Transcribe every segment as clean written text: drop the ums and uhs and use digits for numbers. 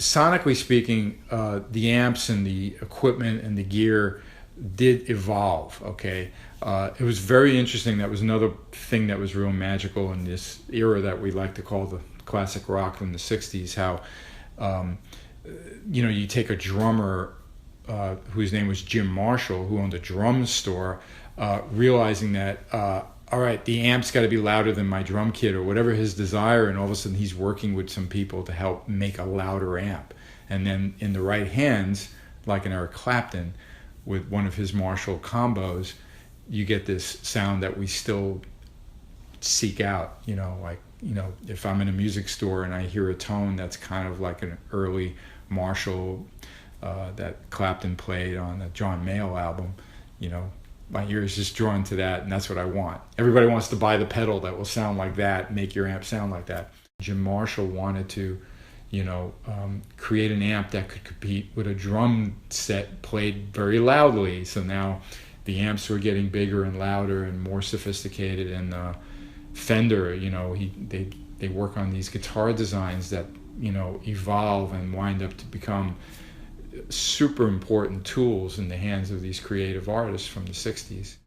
sonically speaking, the amps and the equipment and the gear did evolve. Okay, it was very interesting. That was another thing that was real magical in this era that we like to call the classic rock in the '60s. How you take a drummer whose name was Jim Marshall, who owned a drum store, realizing that all right, the amp's got to be louder than my drum kit or whatever his desire, and all of a sudden he's working with some people to help make a louder amp. And then in the right hands, like in Eric Clapton, with one of his Marshall combos, you get this sound that we still seek out. If I'm in a music store and I hear a tone that's kind of like an early Marshall that Clapton played on the John Mayall album, my ear is just drawn to that, and that's what I want. Everybody wants to buy the pedal that will sound like that, make your amp sound like that. Jim Marshall wanted to, create an amp that could compete with a drum set played very loudly. So now the amps were getting bigger and louder and more sophisticated. And Fender, they work on these guitar designs that evolve and wind up to become super important tools in the hands of these creative artists from the 60s.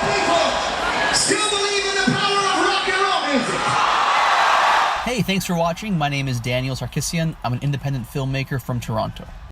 People still believe in the power of rock and roll music. Hey, thanks for watching. My name is Daniel Sarkisian. I'm an independent filmmaker from Toronto.